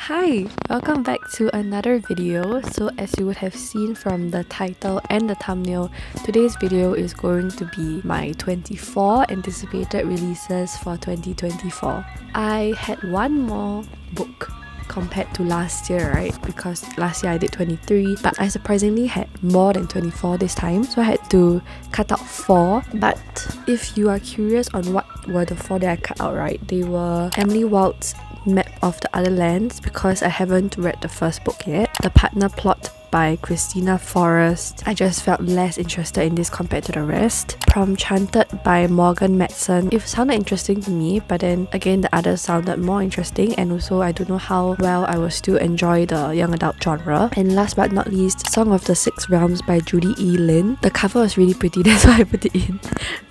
Hi, welcome back to another video. So as you would have seen from the title and the thumbnail, today's video is going to be my 24 anticipated releases for 2024. I had one more book compared to last year, right? Because last year I did 23, but I surprisingly had more than 24 this time, so I had to cut out 4. But if you are curious on what were the 4 that I cut out, right, they were Emily Wild's Map of the Other Lands, because I haven't read the first book yet. The Partner Plot by Christina Forrest, I just felt less interested in this compared to the rest. Enchanted by Morgan Matson, it sounded interesting to me, but then again the others sounded more interesting, and also I don't know how well I will still enjoy the young adult genre. And last but not least, Song of the Six Realms by Judy E. Lin. The cover was really pretty, that's why I put it in,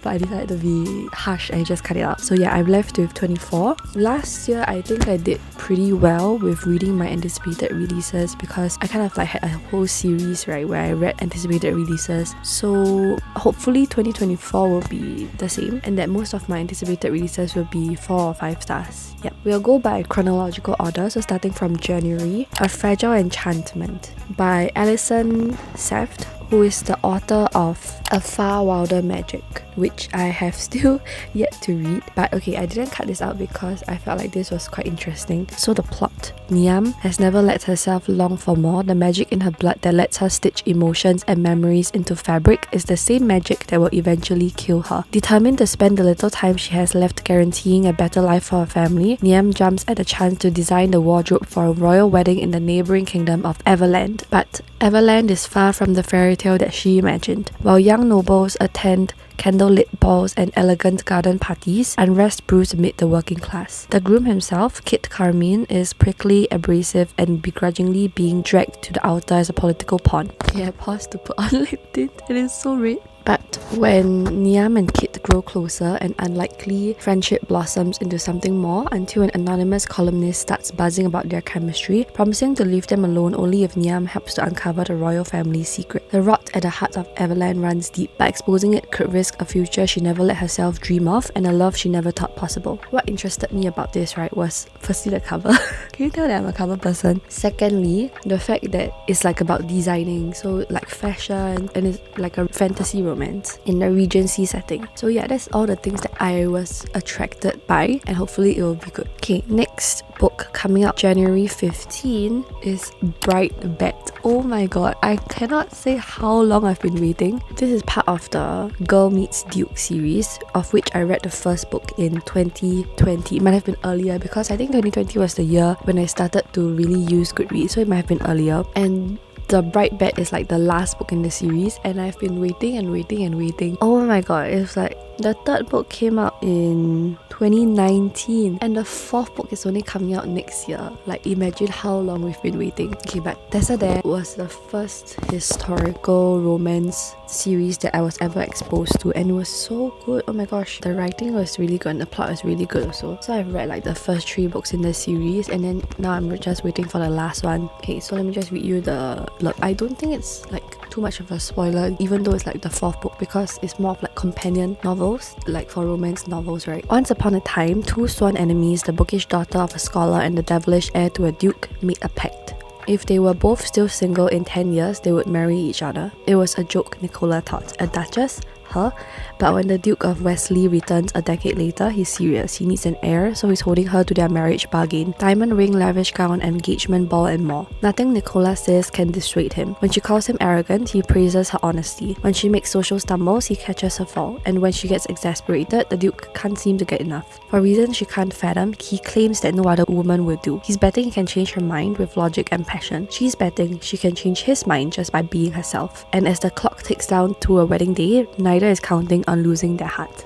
but I decided to be harsh and just cut it out. So yeah, I'm left with 24. Last year I think I did pretty well with reading my anticipated releases, because I kind of like had a whole series, right, where I read anticipated releases. So hopefully 2024 will be the same, and that most of my anticipated releases will be 4 or 5 stars. Yep. We'll go by chronological order, so starting from January, A Fragile Enchantment by Alison Seft, who is the author of A Far Wilder Magic, which I have still yet to read. But okay, I didn't cut this out because I felt like this was quite interesting. So the plot: Niam has never let herself long for more. The magic in her blood that lets her stitch emotions and memories into fabric is the same magic that will eventually kill her. Determined to spend the little time she has left guaranteeing a better life for her family, Niam jumps at the chance to design the wardrobe for a royal wedding in the neighbouring kingdom of Everland. But Everland is far from the fairy tale that she imagined. While young nobles attend candlelit balls and elegant garden parties, unrest brews amid the working class. The groom himself, Kit Carmine, is prickly, abrasive, and begrudgingly being dragged to the altar as a political pawn. Okay, I paused to put on lip tint. It is so red. But when Niam and Kit grow closer, an unlikely friendship blossoms into something more, until an anonymous columnist starts buzzing about their chemistry, promising to leave them alone only if Niam helps to uncover the royal family's secret. The rot at the heart of Everland runs deep. By exposing it could risk a future she never let herself dream of, and a love she never thought possible. What interested me about this, right, was firstly the cover. Can you tell that I'm a cover person? Secondly, the fact that it's like about designing, so like fashion, and it's like a fantasy romance in a Regency setting. So yeah, that's all the things that I was attracted by, and hopefully it will be good. Okay, next book coming out January 15 is Bright Bet. Oh my god, I cannot say how long I've been waiting. This is part of the Girl Meets Duke series, of which I read the first book in 2020. It might have been earlier, because I think 2020 was the year when I started to really use Goodreads, so it might have been earlier. And the Bright Bet is like the last book in the series, and I've been waiting and waiting and waiting. Oh my god, it's like the third book came out in 2019 and the fourth book is only coming out next year. Like, imagine how long we've been waiting. Okay, but Tessa Dare was the first historical romance series that I was ever exposed to, and it was so good. Oh my gosh, the writing was really good and the plot was really good also. So I've read like the first 3 books in the series, and then now I'm just waiting for the last one. Okay, so let me just read you the blurb. I don't think it's like too much of a spoiler, even though it's like the 4th book, because it's more of like companion novels, like for romance novels, right? Once upon a time, 2 sworn enemies, the bookish daughter of a scholar and the devilish heir to a duke, made a pact. If they were both still single in 10 years, they would marry each other. It was a joke, Nicola thought. A duchess? Her? But when the Duke of Wesley returns a decade later, he's serious. He needs an heir, so he's holding her to their marriage bargain. Diamond ring, lavish gown, engagement ball, and more. Nothing Nicola says can dissuade him. When she calls him arrogant, he praises her honesty. When she makes social stumbles, he catches her fall. And when she gets exasperated, the Duke can't seem to get enough. For reasons she can't fathom, he claims that no other woman will do. He's betting he can change her mind with logic and passion. She's betting she can change his mind just by being herself. And as the clock ticks down to a wedding day, neither is counting on losing their heart.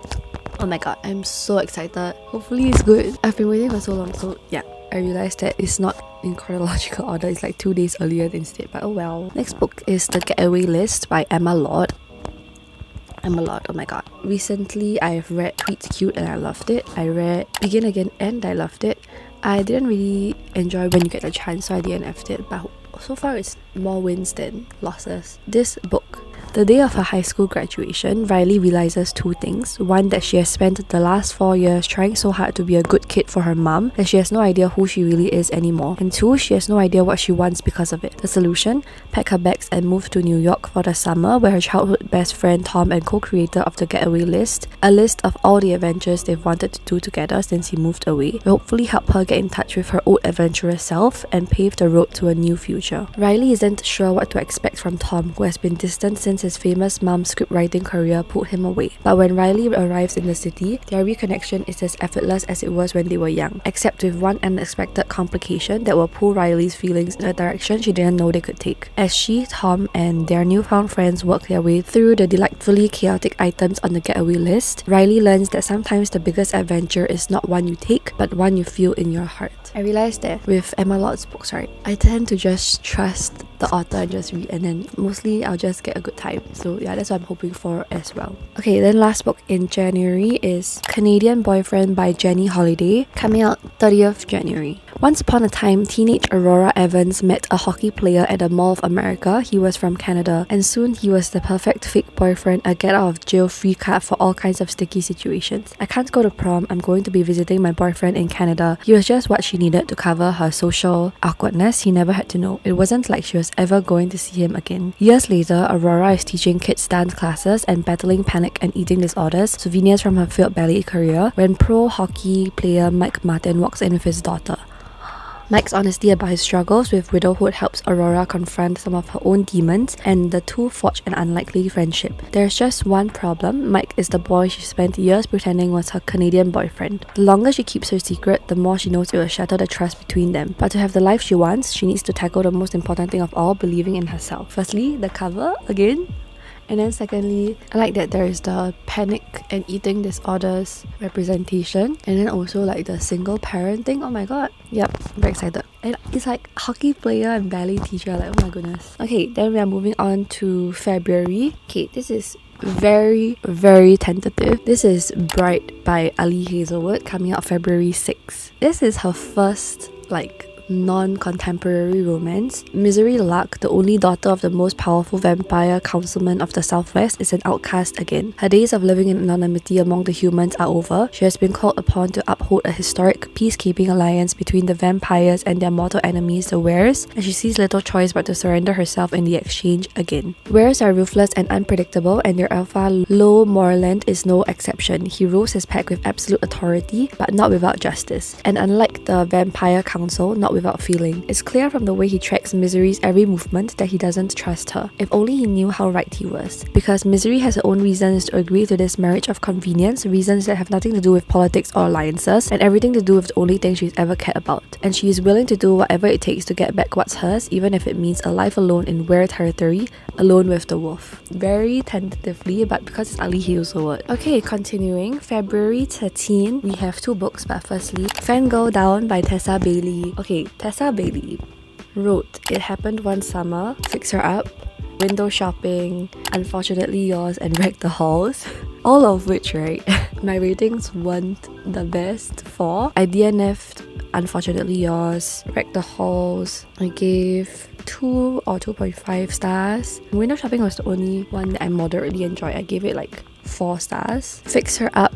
Oh my god, I'm so excited. Hopefully it's good. I've been waiting for so long, so yeah. I realized that it's not in chronological order, it's like 2 days earlier instead, but oh well. Next book is The Getaway List by Emma Lord. Oh my god. Recently, I've read Tweet's Cute and I loved it. I read Begin Again and I loved it. I didn't really enjoy When You Get the Chance, so I DNF'd it, but so far it's more wins than losses. This book The day of her high school graduation, Riley realizes two things. One, that she has spent the last 4 years trying so hard to be a good kid for her mom that she has no idea who she really is anymore. And two, she has no idea what she wants because of it. The solution? Pack her bags and move to New York for the summer, where her childhood best friend Tom and co-creator of the Getaway List, a list of all the adventures they've wanted to do together since he moved away, will hopefully help her get in touch with her old adventurous self and pave the road to a new future. Riley isn't sure what to expect from Tom, who has been distant since his famous mom's scriptwriting career pulled him away. But when Riley arrives in the city, their reconnection is as effortless as it was when they were young, except with one unexpected complication that will pull Riley's feelings in a direction she didn't know they could take. As she, Tom, and their newfound friends work their way through the delightfully chaotic items on the Getaway List, Riley learns that sometimes the biggest adventure is not one you take, but one you feel in your heart. I realized that with Emma Lott's books, right, I tend to just trust the author and just read, and then mostly I'll just get a good time. So yeah, that's what I'm hoping for as well. Okay, then last book in January is Canadian Boyfriend by Jenny Holiday, coming out 30th January. Once upon a time, teenage Aurora Evans met a hockey player at the Mall of America. He was from Canada, and soon he was the perfect fake boyfriend, a get-out-of-jail-free card for all kinds of sticky situations. I can't go to prom, I'm going to be visiting my boyfriend in Canada. He was just what she needed to cover her social awkwardness. He never had to know. It wasn't like she was ever going to see him again. Years later, Aurora is teaching kids dance classes and battling panic and eating disorders, souvenirs from her failed ballet career, when pro hockey player Mike Martin walks in with his daughter. Mike's honesty about his struggles with widowhood helps Aurora confront some of her own demons, and the two forge an unlikely friendship. There's just one problem. Mike is the boy she spent years pretending was her Canadian boyfriend. The longer she keeps her secret, the more she knows it will shatter the trust between them. But to have the life she wants, she needs to tackle the most important thing of all, believing in herself. Firstly, the cover, again. And then secondly, I like that there is the panic and eating disorders representation, and then also like the single parent thing. Oh my god. Yep, very excited. And it's like hockey player and ballet teacher, like oh my goodness. Okay, then we are moving on to February. Okay, this is very tentative. This is Bright by Ali Hazelwood, coming out February 6th. This is her first non-contemporary romance. Misery Luck, the only daughter of the most powerful vampire councilman of the Southwest, is an outcast again. Her days of living in anonymity among the humans are over. She has been called upon to uphold a historic peacekeeping alliance between the vampires and their mortal enemies, the Wares, and she sees little choice but to surrender herself in the exchange again. Wares are ruthless and unpredictable, and their alpha, Lo Morland, is no exception. He rules his pack with absolute authority, but not without justice. And unlike the vampire council, not without feeling. It's clear from the way he tracks Misery's every movement that he doesn't trust her. If only he knew how right he was. Because Misery has her own reasons to agree to this marriage of convenience, reasons that have nothing to do with politics or alliances, and everything to do with the only thing she's ever cared about. And she is willing to do whatever it takes to get back what's hers, even if it means a life alone in Were territory, alone with the wolf. Very tentatively, but because it's Ali Hazelwood. Okay, continuing. February 13, we have two books, but firstly, Fangirl Down by Tessa Bailey. Okay, Tessa Bailey wrote It Happened One Summer, Fix Her Up, Window Shopping, Unfortunately Yours, and Wreck the Halls. All of which, right, my ratings weren't the best for. I DNF'd Unfortunately Yours, Wreck the Halls. I gave 2 or 2.5 stars. Window Shopping was the only one that I moderately enjoyed. I gave it like 4 stars. Fix Her Up,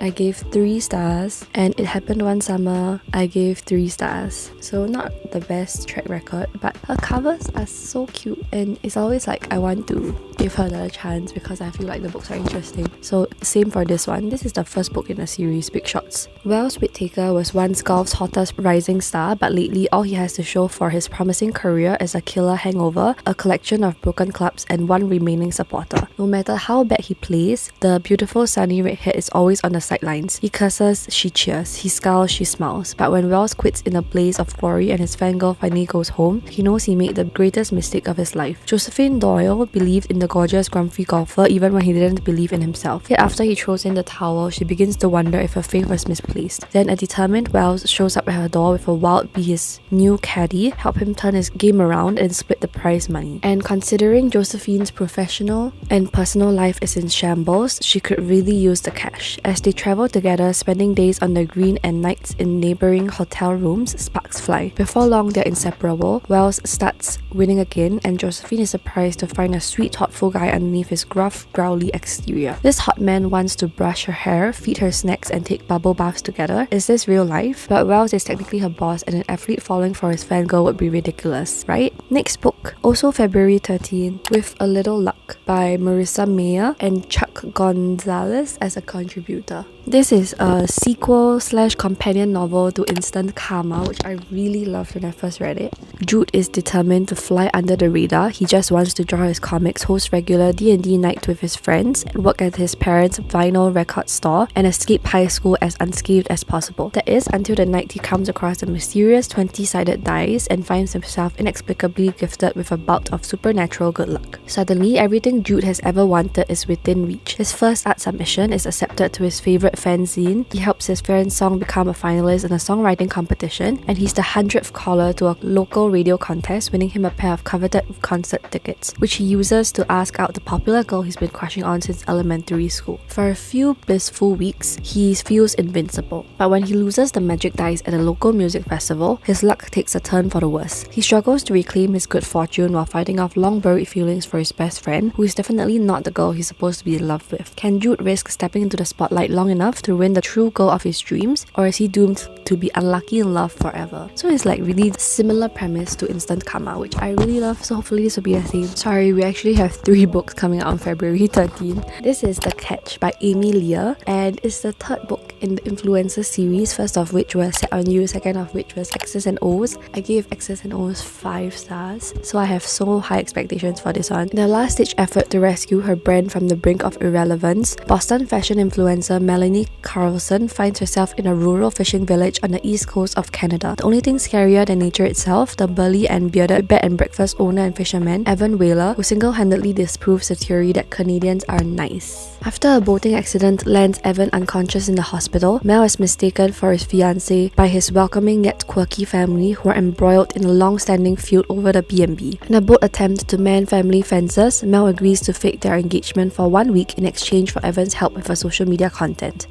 I gave 3 stars, and It Happened One Summer, I gave 3 stars. So not the best track record, but her covers are so cute, and it's always like I want to give her another chance because I feel like the books are interesting. So same for this one. This is the first book in the series, Big Shots. Wells Whittaker was once golf's hottest rising star, but lately all he has to show for his promising career is a killer hangover, a collection of broken clubs, and one remaining supporter. No matter how bad he plays, the beautiful sunny redhead is always on the sidelines. He curses, she cheers. He scowls, she smiles. But when Wells quits in a blaze of glory and his fangirl finally goes home, he knows he made the greatest mistake of his life. Josephine Doyle believed in the gorgeous grumpy golfer even when he didn't believe in himself. Yet after he throws in the towel, she begins to wonder if her faith was misplaced. Then a determined Wells shows up at her door with a wild be his new caddy, help him turn his game around and split the prize money. And considering Josephine's professional and personal life is in shambles, she could really use the cash. As they travel together, spending days on the green and nights in neighboring hotel rooms, sparks fly. Before long, they're inseparable. Wells starts winning again, and Josephine is surprised to find a sweet, hot beautiful guy underneath his gruff, growly exterior. This hot man wants to brush her hair, feed her snacks, and take bubble baths together. Is this real life? But Wells is technically her boss, and an athlete falling for his fangirl would be ridiculous, right? Next book, also February 13, With a Little Luck by Marissa Mayer and Chuck Gonzalez as a contributor. This is a sequel / companion novel to Instant Karma, which I really loved when I first read it. Jude is determined to fly under the radar. He just wants to draw his comics, host regular D&D night with his friends, work at his parents' vinyl record store, and escape high school as unscathed as possible. That is, until the night he comes across a mysterious 20-sided dice and finds himself inexplicably gifted with a bout of supernatural good luck. Suddenly, everything Jude has ever wanted is within reach. His first art submission is accepted to his favourite fanzine. He helps his friend's song become a finalist in a songwriting competition, and he's the 100th caller to a local radio contest, winning him a pair of coveted concert tickets, which he uses to ask out the popular girl he's been crushing on since elementary school. For a few blissful weeks, he feels invincible, but when he loses the magic dice at a local music festival, his luck takes a turn for the worse. He struggles to reclaim his good fortune while fighting off long-buried feelings for his best friend, who is definitely not the girl he's supposed to be in love with. Can Jude risk stepping into the spotlight long enough to win the true girl of his dreams, or is he doomed to be unlucky in love forever? So it's like really similar premise to Instant Karma, which I really love, so hopefully this will be the same. Sorry, we actually have 3 books coming out on February 13. This is The Catch by Amy Lear, and it's the 3rd book in the Influencer series, first of which was Set on You, second of which was X's and O's. I gave X's and O's 5 stars, so I have so high expectations for this one. In a last-ditch effort to rescue her brand from the brink of irrelevance, Boston fashion influencer Melanie Carlson finds herself in a rural fishing village on the east coast of Canada. The only thing scarier than nature itself, the burly and bearded bed and breakfast owner and fisherman Evan Whaler, who single-handedly disproves the theory that Canadians are nice. After a boating accident lands Evan unconscious in the hospital, Mel is mistaken for his fiancé by his welcoming yet quirky family, who are embroiled in a long-standing feud over the B&B. In a bold attempt to mend family fences, Mel agrees to fake their engagement for 1 week in exchange for Evan's help with her social media content.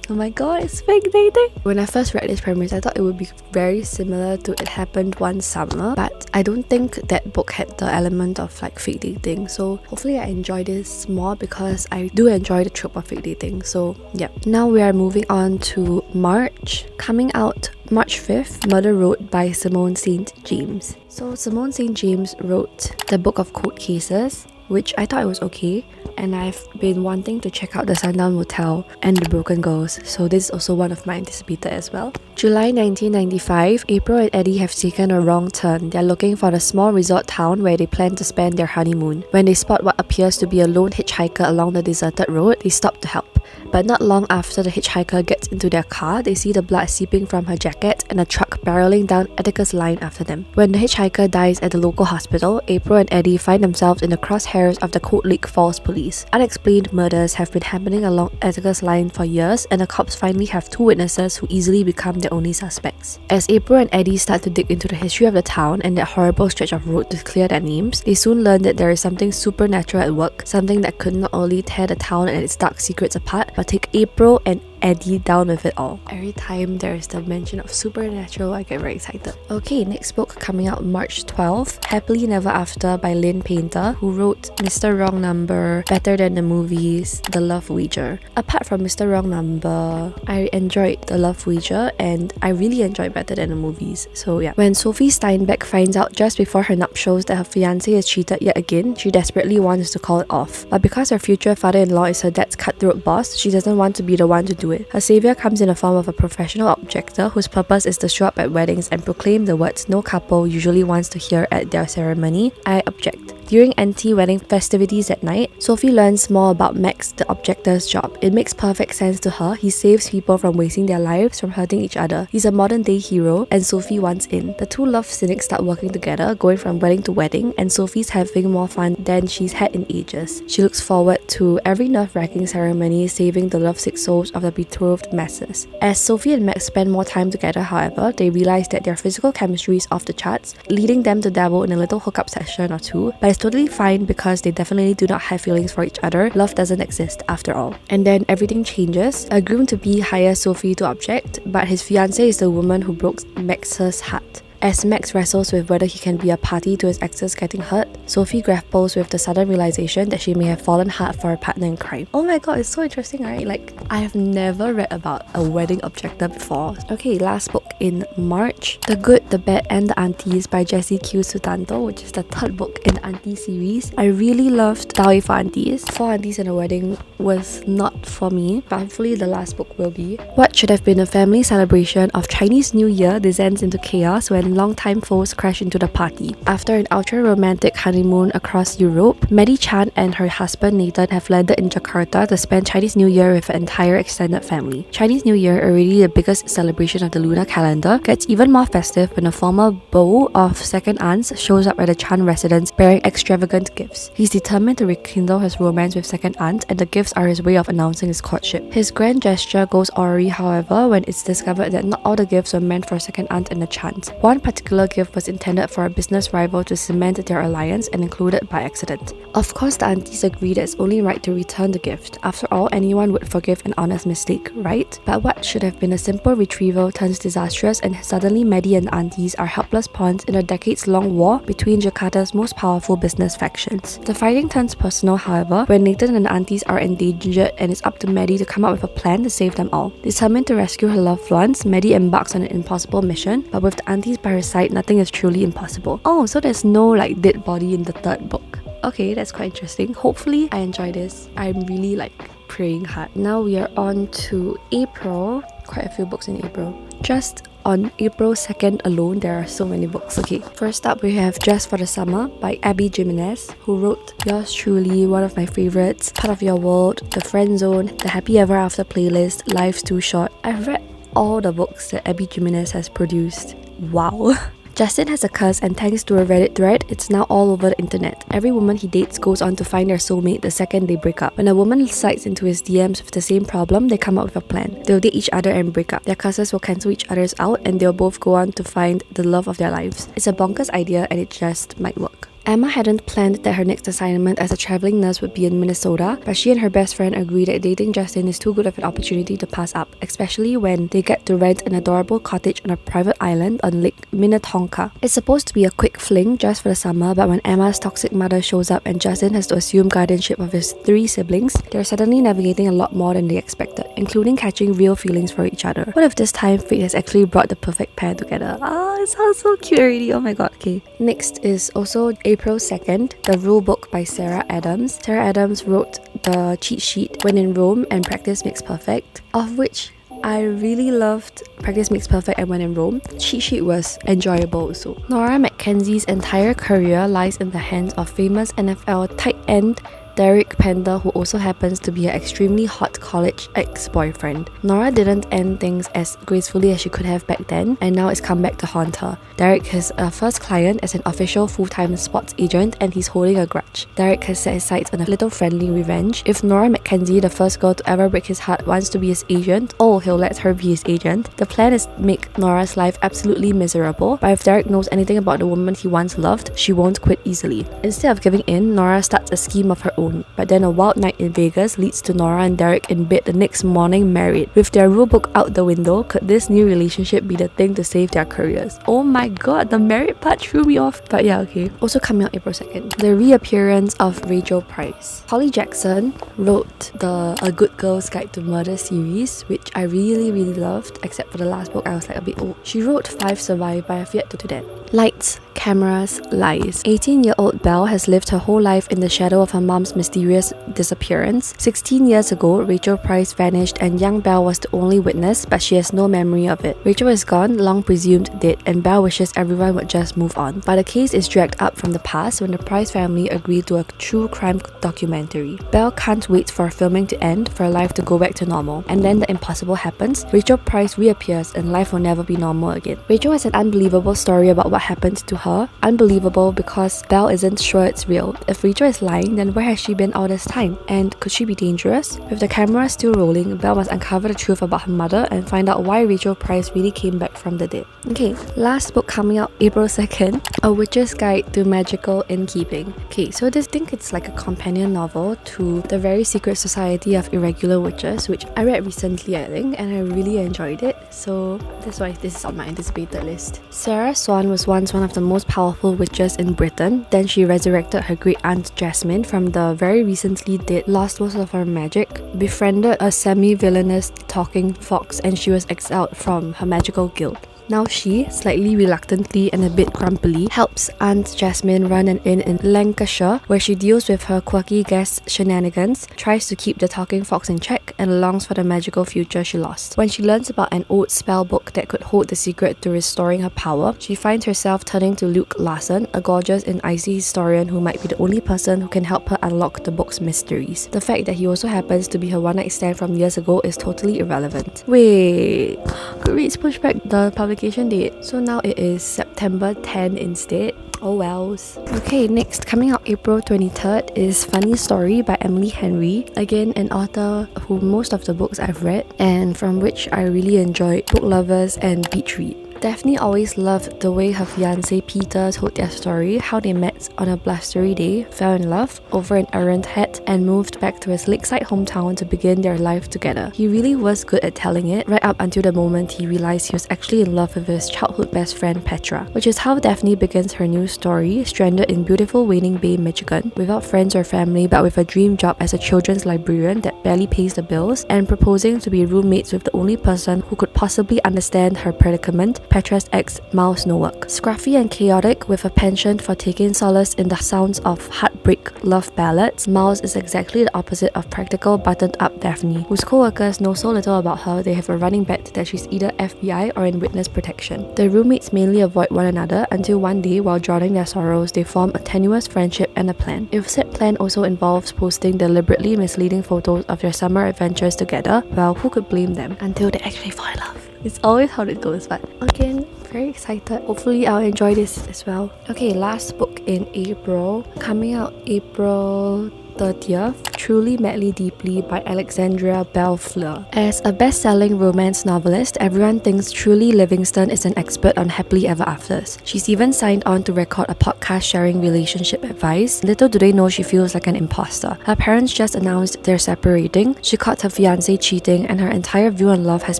Oh my god, it's fake dating! When I first read this premise, I thought it would be very similar to It Happened One Summer, but I don't think that book had the element of like fake dating, so hopefully I enjoy this more because I do enjoy the trope of fake dating. So yeah, now we are moving on to March. Coming out March 5th, Murder Road by Simone St. James. So Simone St. James wrote the Book of Cold Cases, which I thought it was okay, and I've been wanting to check out The Sundown Motel and The Broken Girls, so this is also one of my anticipated as well. July 1995, April and Eddie have taken a wrong turn. They're looking for the small resort town where they plan to spend their honeymoon. When they spot what appears to be a lone hitchhiker along the deserted road, they stop to help. But not long after the hitchhiker gets into their car, they see the blood seeping from her jacket and a truck barreling down Atticus Line after them. When the hitchhiker dies at the local hospital, April and Eddie find themselves in the crosshairs of the Cold Lake Falls police. Unexplained murders have been happening along Atticus Line for years, and the cops finally have 2 witnesses who easily become their only suspects. As April and Eddie start to dig into the history of the town and that horrible stretch of road to clear their names, they soon learn that there is something supernatural at work, something that could not only tear the town and its dark secrets apart, but take April and Eddie down with it all. Every time there is the mention of supernatural, I get very excited. Okay, next book coming out March 12th, Happily Never After by Lynn Painter, who wrote Mr. Wrong Number, Better Than the Movies, The Love Wager. Apart from Mr. Wrong Number, I enjoyed The Love Wager and I really enjoyed Better Than the Movies. So yeah. When Sophie Steinbeck finds out just before her nuptials that her fiancé has cheated yet again, she desperately wants to call it off. But because her future father-in-law is her dad's cutthroat boss, she doesn't want to be the one to do it. Her savior comes in the form of a professional objector whose purpose is to show up at weddings and proclaim the words no couple usually wants to hear at their ceremony: I object. During anti-wedding festivities at night, Sophie learns more about Max, the objector's job. It makes perfect sense to her. He saves people from wasting their lives, from hurting each other. He's a modern-day hero, and Sophie wants in. The 2 love cynics start working together, going from wedding to wedding, and Sophie's having more fun than she's had in ages. She looks forward to every nerve-wracking ceremony, saving the lovesick souls of the betrothed masses. As Sophie and Max spend more time together, however, they realize that their physical chemistry is off the charts, leading them to dabble in a little hookup session or 2, but it's totally fine because they definitely do not have feelings for each other. Love doesn't exist after all. And then everything changes. A groom-to-be hires Sophie to object, but his fiancée is the woman who broke Max's heart. As Max wrestles with whether he can be a party to his exes getting hurt, Sophie grapples with the sudden realization that she may have fallen hard for a partner in crime. Oh my god, it's so interesting, right? Like, I have never read about a wedding objector before. Okay, last book in March, The Good, the Bad and the Aunties by Jessie Q Sutanto, which is the third book in the Auntie series. I really loved Dowry for Aunties. Four Aunties and a Wedding was not for me, but hopefully the last book will be. What should have been a family celebration of Chinese New Year descends into chaos when longtime foes crash into the party. After an ultra-romantic honeymoon across Europe, Maddie Chan and her husband Nathan have landed in Jakarta to spend Chinese New Year with an entire extended family. Chinese New Year, already the biggest celebration of the lunar calendar, gets even more festive when a former beau of second aunts shows up at the Chan residence bearing extravagant gifts. He's determined to rekindle his romance with second aunt, and the gifts are his way of announcing his courtship. His grand gesture goes awry, however, when it's discovered that not all the gifts were meant for second aunt and the Chans. One particular gift was intended for a business rival to cement their alliance and included by accident. Of course, the aunties agree that it's only right to return the gift. After all, anyone would forgive an honest mistake, right? But what should have been a simple retrieval turns disastrous, and suddenly Maddie and the aunties are helpless pawns in a decades-long war between Jakarta's most powerful business factions. The fighting turns personal, however, when Nathan and the aunties are endangered, and it's up to Maddie to come up with a plan to save them all. Determined to rescue her loved ones, Maddie embarks on an impossible mission, but with the aunties by her side, nothing is truly impossible. Oh, so there's no like dead body in the third book. Okay, that's quite interesting. Hopefully I enjoy this. I'm really like praying hard. Now we are on to April. Quite a few books in April. Just on April 2nd alone, there are so many books. Okay, first up we have Just for the Summer by Abby Jimenez, who wrote Yours Truly, one of my favorites, Part of Your World, The Friend Zone, The Happy Ever After playlist, Life's Too Short. I've read all the books that Abby Jimenez has produced. Wow. Justin has a curse, and thanks to a Reddit thread, it's now all over the internet. Every woman he dates goes on to find their soulmate the second they break up. When a woman slides into his DMs with the same problem, they come up with a plan. They'll date each other and break up. Their curses will cancel each other's out, and they'll both go on to find the love of their lives. It's a bonkers idea, and it just might work. Emma hadn't planned that her next assignment as a traveling nurse would be in Minnesota, but she and her best friend agree that dating Justin is too good of an opportunity to pass up, especially when they get to rent an adorable cottage on a private island on Lake Minnetonka. It's supposed to be a quick fling just for the summer, but when Emma's toxic mother shows up and Justin has to assume guardianship of his 3 siblings, they're suddenly navigating a lot more than they expected, including catching real feelings for each other. What if this time fate has actually brought the perfect pair together? It sounds so cute already, oh my god. Okay, next is also April 2nd, The Rule Book by Sarah Adams. Sarah Adams wrote the cheat sheet When in Rome and Practice Makes Perfect, of which I really loved Practice Makes Perfect and When in Rome. Cheat sheet was enjoyable also. Nora McKenzie's entire career lies in the hands of famous NFL tight end Derek Pender, who also happens to be an extremely hot college ex-boyfriend. Nora didn't end things as gracefully as she could have back then, and now it's come back to haunt her. Derek is her first client as an official full-time sports agent, and he's holding a grudge. Derek has set his sights on a little friendly revenge. If Nora McKenzie, the first girl to ever break his heart, wants to be his agent, he'll let her be his agent. The plan is to make Nora's life absolutely miserable, but if Derek knows anything about the woman he once loved, she won't quit easily. Instead of giving in, Nora starts a scheme of her own. But then a wild night in Vegas leads to Nora and Derek in bed the next morning married. With their rulebook out the window, could this new relationship be the thing to save their careers? Oh my god, the married part threw me off. But yeah, okay. Also coming out April 2nd, the reappearance of Rachel Price. Holly Jackson wrote the A Good Girl's Guide to Murder series, which I really loved, except for the last book I was like a bit old. She wrote 5 Survive, but I've yet to do that. Lights, Cameras, Lies. 18-year-old Belle has lived her whole life in the shadow of her mom's mysterious disappearance. 16 years ago, Rachel Price vanished and young Belle was the only witness, but she has no memory of it. Rachel is gone, long presumed dead, and Belle wishes everyone would just move on. But the case is dragged up from the past when the Price family agreed to a true crime documentary. Belle can't wait for filming to end, for her life to go back to normal. And then the impossible happens. Rachel Price reappears and life will never be normal again. Rachel has an unbelievable story about what happened to her. Unbelievable because Belle isn't sure it's real. If Rachel is lying, then where has she been all this time? And could she be dangerous? With the camera still rolling, Belle must uncover the truth about her mother and find out why Rachel Price really came back from the dead. Okay, last book coming out April 2nd, A Witch's Guide to Magical Innkeeping. Okay, so this thing it's like a companion novel to The Very Secret Society of Irregular Witches, which I read recently I think, and I really enjoyed it, so that's why this is on my anticipated list. Sarah Swan was once one of the most powerful witches in Britain. Then she resurrected her great aunt Jasmine from the very recently dead, lost most of her magic, befriended a semi-villainous talking fox, and she was exiled from her magical guild. Now she, slightly reluctantly and a bit grumpily, helps Aunt Jasmine run an inn in Lancashire where she deals with her quirky guest shenanigans, tries to keep the talking fox in check, and longs for the magical future she lost. When she learns about an old spell book that could hold the secret to restoring her power, she finds herself turning to Luke Larson, a gorgeous and icy historian who might be the only person who can help her unlock the book's mysteries. The fact that he also happens to be her one-night stand from years ago is totally irrelevant. Wait, Goodreads pushed back the publication date, so now it is September 10 instead. Oh wells. Okay, next, coming out April 23rd is Funny Story by Emily Henry. Again, an author who most of the books I've read and from which I really enjoyed Book Lovers and Beach Read. Daphne always loved the way her fiancé Peter told their story, how they met on a blustery day, fell in love over an errant hat, and moved back to his lakeside hometown to begin their life together. He really was good at telling it, right up until the moment he realized he was actually in love with his childhood best friend Petra, which is how Daphne begins her new story, stranded in beautiful Waning Bay, Michigan, without friends or family but with a dream job as a children's librarian that barely pays the bills, and proposing to be roommates with the only person who could possibly understand her predicament, Petra's ex, Miles Nowak. Scruffy and chaotic, with a penchant for taking solace in the sounds of heartbreak love ballads, Miles is exactly the opposite of practical, buttoned-up Daphne, whose co-workers know so little about her they have a running bet that she's either FBI or in witness protection. The roommates mainly avoid one another until one day, while drowning their sorrows, they form a tenuous friendship and a plan. If said plan also involves posting deliberately misleading photos of their summer adventures together, well, who could blame them? Until they actually fall in love. It's always how it goes, but again, very excited. Hopefully I'll enjoy this as well. Okay, last book in April, coming out April 30th, Truly Madly Deeply by Alexandria Bell Fleur. As a best-selling romance novelist, everyone thinks Truly Livingston is an expert on happily ever afters. She's even signed on to record a podcast sharing relationship advice. Little do they know she feels like an imposter. Her parents just announced they're separating. She caught her fiancé cheating, and her entire view on love has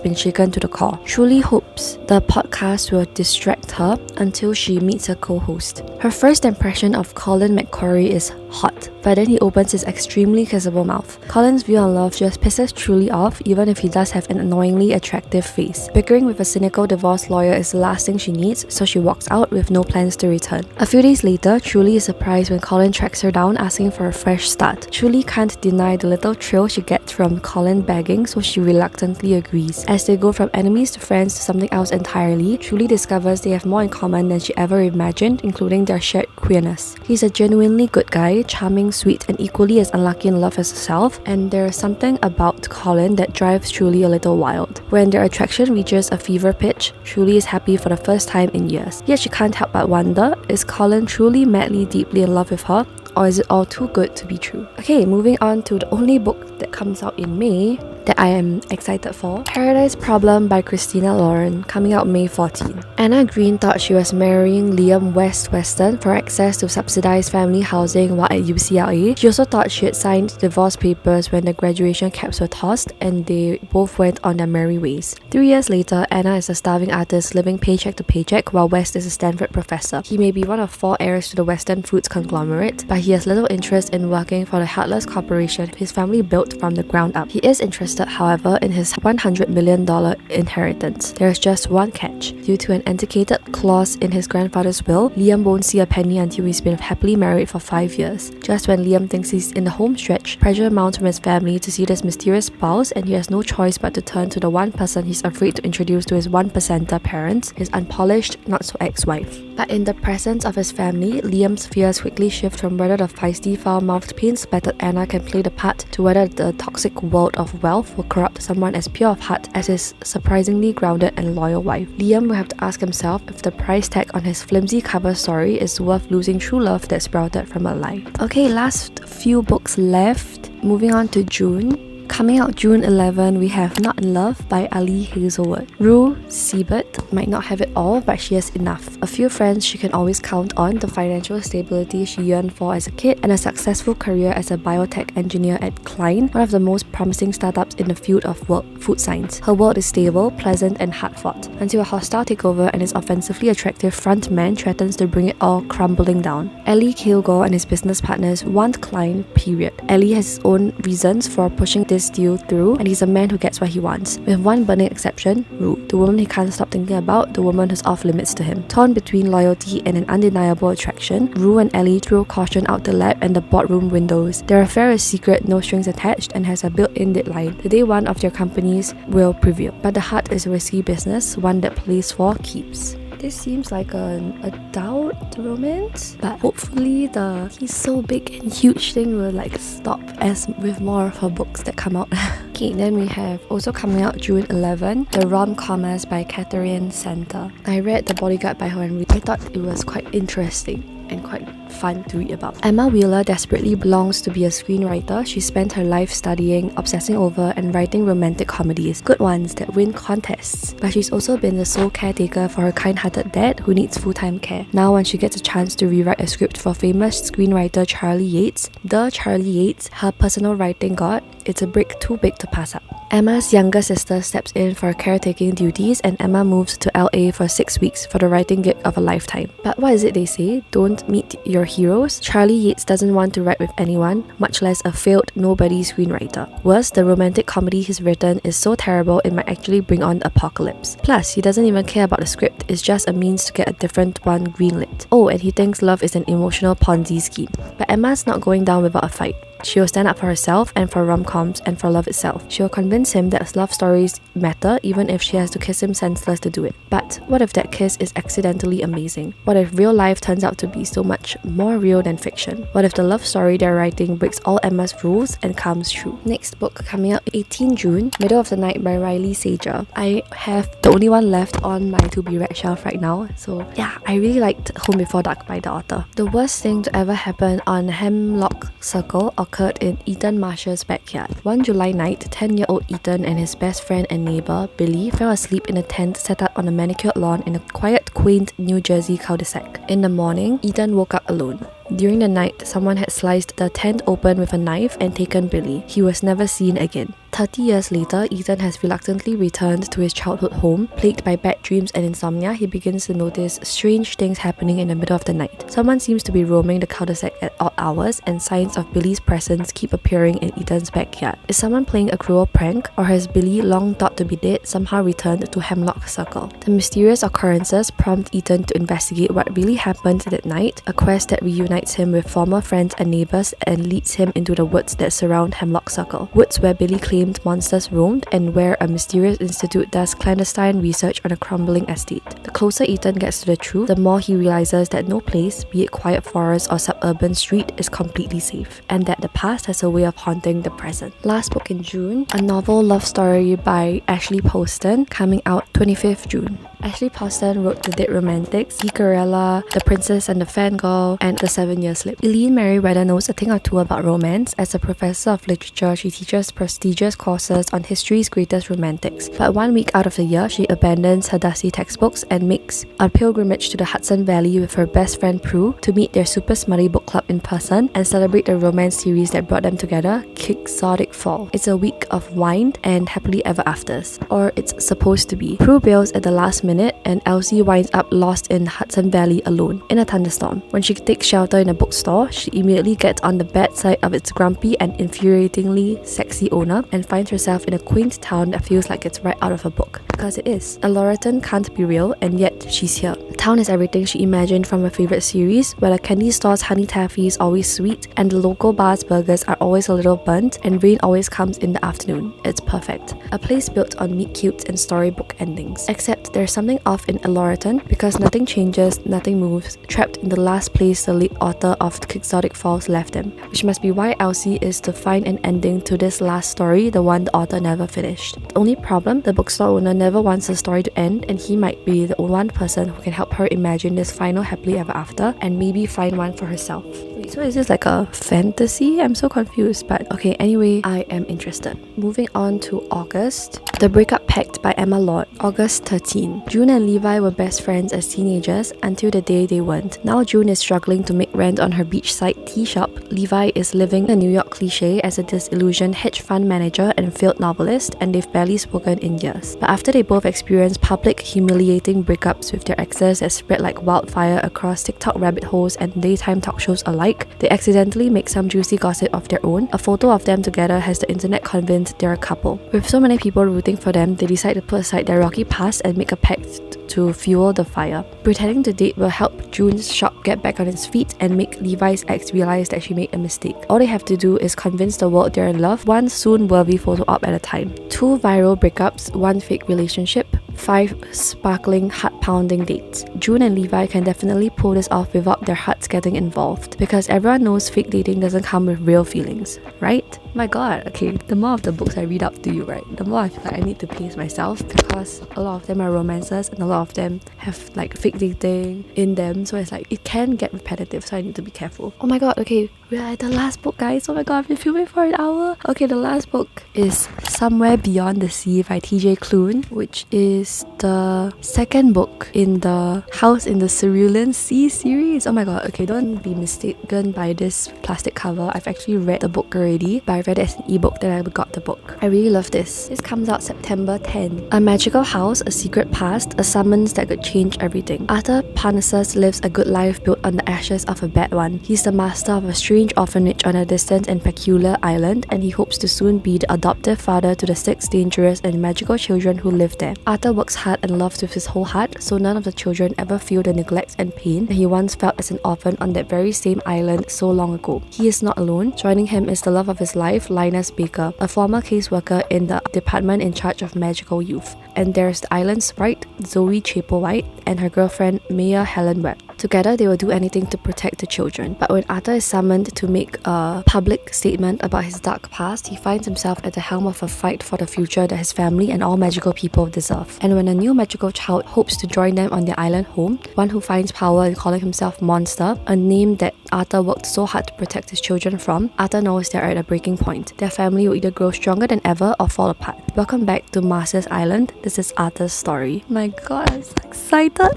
been shaken to the core. Truly hopes the podcast will distract her until she meets her co-host. Her first impression of Colin McQuarrie is hot, but then he opens his extremely kissable mouth. Colin's view on love just pisses Truly off, even if he does have an annoyingly attractive face. Bickering with a cynical divorce lawyer is the last thing she needs, so she walks out with no plans to return. A few days later, Truly is surprised when Colin tracks her down asking for a fresh start. Truly can't deny the little thrill she gets from Colin begging, so she reluctantly agrees. As they go from enemies to friends to something else entirely, Truly discovers they have more in common than she ever imagined, including their shared queerness. He's a genuinely good guy, charming, sweet, and equally as unlucky in love as herself, and there is something about Colin that drives Truly a little wild. When their attraction reaches a fever pitch, Truly is happy for the first time in years. Yet she can't help but wonder, is Colin truly madly deeply in love with her, or is it all too good to be true? Okay, moving on to the only book that comes out in May that I am excited for, Paradise Problem by Christina Lauren, coming out May 14. Anna Green thought she was marrying Liam Weston for access to subsidized family housing while at UCLA. She also thought she had signed divorce papers when the graduation caps were tossed, and they both went on their merry ways. 3 years later, Anna is a starving artist living paycheck to paycheck, while West is a Stanford professor. He may be one of 4 heirs to the Western Foods conglomerate, but he has little interest in working for the heartless corporation his family built from the ground up. He is interested, however, in his $100 million inheritance. There is just one catch. Due to an antiquated clause in his grandfather's will, Liam won't see a penny until he's been happily married for 5 years. Just when Liam thinks he's in the home stretch, pressure mounts from his family to see this mysterious spouse, and he has no choice but to turn to the one person he's afraid to introduce to his 1%er parents, his unpolished, not-so-ex-wife. But in the presence of his family, Liam's fears quickly shift from whether whether the feisty, foul-mouthed, pain-splattered Anna can play the part, to whether the toxic world of wealth will corrupt someone as pure of heart as his surprisingly grounded and loyal wife. Liam will have to ask himself if the price tag on his flimsy cover story is worth losing true love that sprouted from a lie. Okay, last few books left. Moving on to June. Coming out June 11, we have Not in Love by Ali Hazelwood. Rue Siebert might not have it all, but she has enough. A few friends she can always count on, the financial stability she yearned for as a kid, and a successful career as a biotech engineer at Klein, one of the most promising startups in the field of food science. Her world is stable, pleasant, and hard-fought, until a hostile takeover and his offensively attractive front man threatens to bring it all crumbling down. Ellie Kilgore and his business partners want Klein, period. Ellie has his own reasons for pushing this deal through, and he's a man who gets what he wants, with one burning exception: Rue, the woman he can't stop thinking about, the woman who's off limits to him. Torn between loyalty and an undeniable attraction, Rue and Ellie throw caution out the lab and the boardroom windows. Their affair is secret, no strings attached, and has a built-in deadline. The day one of their companies will prevail. But the heart is a risky business, one that plays for keeps. This seems like an adult romance, but hopefully the he's so big and huge thing will like stop as with more of her books that come out. Okay, then we have also coming out June 11, The Rom-Comers by Catherine Santa. I read The Bodyguard by her and I thought it was quite interesting and quite fun to read about. Emma Wheeler desperately longs to be a screenwriter. She spent her life studying, obsessing over, and writing romantic comedies, good ones that win contests. But she's also been the sole caretaker for her kind-hearted dad who needs full-time care. Now when she gets a chance to rewrite a script for famous screenwriter Charlie Yates, her personal writing god, it's a brick too big to pass up. Emma's younger sister steps in for caretaking duties, and Emma moves to LA for 6 weeks for the writing gig of a lifetime. But what is it they say? Don't meet your heroes? Charlie Yates doesn't want to write with anyone, much less a failed nobody screenwriter. Worse, the romantic comedy he's written is so terrible it might actually bring on the apocalypse. Plus, he doesn't even care about the script, it's just a means to get a different one greenlit. Oh, and he thinks love is an emotional Ponzi scheme. But Emma's not going down without a fight. She will stand up for herself and for rom-coms and for love itself. She will convince him that love stories matter even if she has to kiss him senseless to do it. But what if that kiss is accidentally amazing? What if real life turns out to be so much more real than fiction? What if the love story they're writing breaks all Emma's rules and comes true? Next book coming out 18 June, Middle of the Night by Riley Sager. I have the only one left on my to-be-read shelf right now. So yeah, I really liked Home Before Dark by the author. The worst thing to ever happen on Hemlock Circle occurred in Ethan Marshall's backyard. One July night, 10-year-old Ethan and his best friend and neighbor, Billy, fell asleep in a tent set up on a manicured lawn in a quiet, quaint New Jersey cul-de-sac. In the morning, Ethan woke up alone. During the night, someone had sliced the tent open with a knife and taken Billy. He was never seen again. 30 years later, Ethan has reluctantly returned to his childhood home. Plagued by bad dreams and insomnia, he begins to notice strange things happening in the middle of the night. Someone seems to be roaming the cul-de-sac at odd hours, and signs of Billy's presence keep appearing in Ethan's backyard. Is someone playing a cruel prank, or has Billy, long thought to be dead, somehow returned to Hemlock Circle? The mysterious occurrences prompt Ethan to investigate what really happened that night, a quest that reunites him with former friends and neighbors and leads him into the woods that surround Hemlock Circle. Woods where Billy claimed monsters roamed and where a mysterious institute does clandestine research on a crumbling estate. The closer Ethan gets to the truth, the more he realizes that no place, be it quiet forest or suburban street, is completely safe, and that the past has a way of haunting the present. Last book in June, a novel love story by Ashley Poston, coming out 25th June. Ashley Poston wrote The Dead Romantics, Geekerella, The Princess and the Fangirl, and The 7-Year Slip. Eileen Merriweather knows a thing or two about romance. As a professor of literature, she teaches prestigious courses on history's greatest romantics. But 1 week out of the year, she abandons her dusty textbooks and makes a pilgrimage to the Hudson Valley with her best friend Prue to meet their super smutty book club in person and celebrate the romance series that brought them together, Quixotic Fall. It's a week of wine and happily ever afters. Or it's supposed to be. Prue bails at the last minute and Elsie winds up lost in Hudson Valley alone, in a thunderstorm. When she takes shelter in a bookstore, she immediately gets on the bad side of its grumpy and infuriatingly sexy owner and finds herself in a quaint town that feels like it's right out of a book. because it is. Eloratan can't be real, and yet she's here. The town is everything she imagined from her favourite series, where the candy store's honey taffy is always sweet, and the local bar's burgers are always a little burnt, and rain always comes in the afternoon. It's perfect. A place built on meet cutes and storybook endings. Except there's something off in Eloratan, because nothing changes, nothing moves, trapped in the last place the late author of Quixotic Falls left him, which must be why Elsie is to find an ending to this last story, the one the author never finished. The only problem, the bookstore owner never wants the story to end, and he might be the one person who can help her imagine this final happily ever after and maybe find one for herself. Wait, so is this like a fantasy? I'm so confused, but okay, anyway, I am interested. Moving on to August. The Breakup Pact by Emma Lord. August 13. June and Levi were best friends as teenagers until the day they weren't. Now June is struggling to make rent on her beachside tea shop. Levi is living a New York cliché as a disillusioned hedge fund manager and failed novelist, and they've barely spoken in years. But after they both experience public, humiliating breakups with their exes that spread like wildfire across TikTok rabbit holes and daytime talk shows alike, they accidentally make some juicy gossip of their own. A photo of them together has the internet convinced they're a couple. With so many people rooting for them, they decide to put aside their rocky past and make a pact to fuel the fire. Pretending to date will help June's shop get back on its feet and make Levi's ex realize that she made a mistake. All they have to do is convince the world they're in love, one soon worthy photo op at a time. 2 viral breakups, 1 fake relationship, 5 sparkling heart-pounding dates. June and Levi can definitely pull this off without their hearts getting involved, because everyone knows fake dating doesn't come with real feelings, right? My god, okay, the more of the books I read out to you, right, the more I feel like I need to pace myself, because a lot of them are romances and a lot of them have like fake dating in them, so it's like it can get repetitive, so I need to be careful. Oh my god, okay, we're at the last book, guys. Oh my god, I've been filming for an hour. Okay, the last book is Somewhere Beyond the Sea by TJ Klune, which is the second book in the House in the Cerulean Sea series. Oh my god, okay, don't be mistaken by this plastic cover. I've actually read the book already, but I read it as an ebook, then I got the book. I really love this. This comes out September 10. A magical house, a secret past, a summons that could change everything. Arthur Parnassus lives a good life built on the ashes of a bad one. He's the master of a strange orphanage on a distant and peculiar island, and he hopes to soon be the adoptive father to the 6 dangerous and magical children who live there. Arthur works hard and loves with his whole heart, so none of the children ever feel the neglect and pain that he once felt as an orphan on that very same island so long ago. He is not alone. Joining him is the love of his life, Linus Baker, a former caseworker in the department in charge of magical youth. And there's the island's sprite, Zoe Chapel-White, and her girlfriend, Maya Helen Webb. Together, they will do anything to protect the children. But when Arthur is summoned to make a public statement about his dark past, he finds himself at the helm of a fight for the future that his family and all magical people deserve. And when a new magical child hopes to join them on their island home, one who finds power in calling himself Monster, a name that Arthur worked so hard to protect his children from, Arthur knows they're at a breaking point. Their family will either grow stronger than ever or fall apart. Welcome back to Marcia's Island. This is Arthur's story. My god, I'm so excited!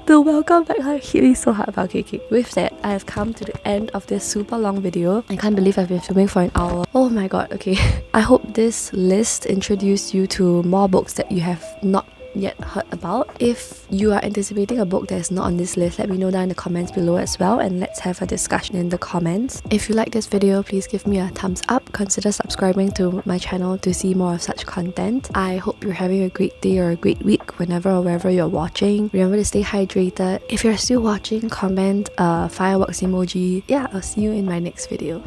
The welcome back hit me so hard. Okay. With that, I have come to the end of this super long video. I can't believe I've been filming for an hour. Oh my god, okay. I hope this list introduced you to more books that you have not yet heard about. If you are anticipating a book that is not on this list, let me know down in the comments below as well, and let's have a discussion in the comments. If you like this video, please give me a thumbs up. Consider subscribing to my channel to see more of such content. I hope you're having a great day or a great week whenever or wherever you're watching. Remember to stay hydrated. If you're still watching, comment a fireworks emoji. Yeah, I'll see you in my next video.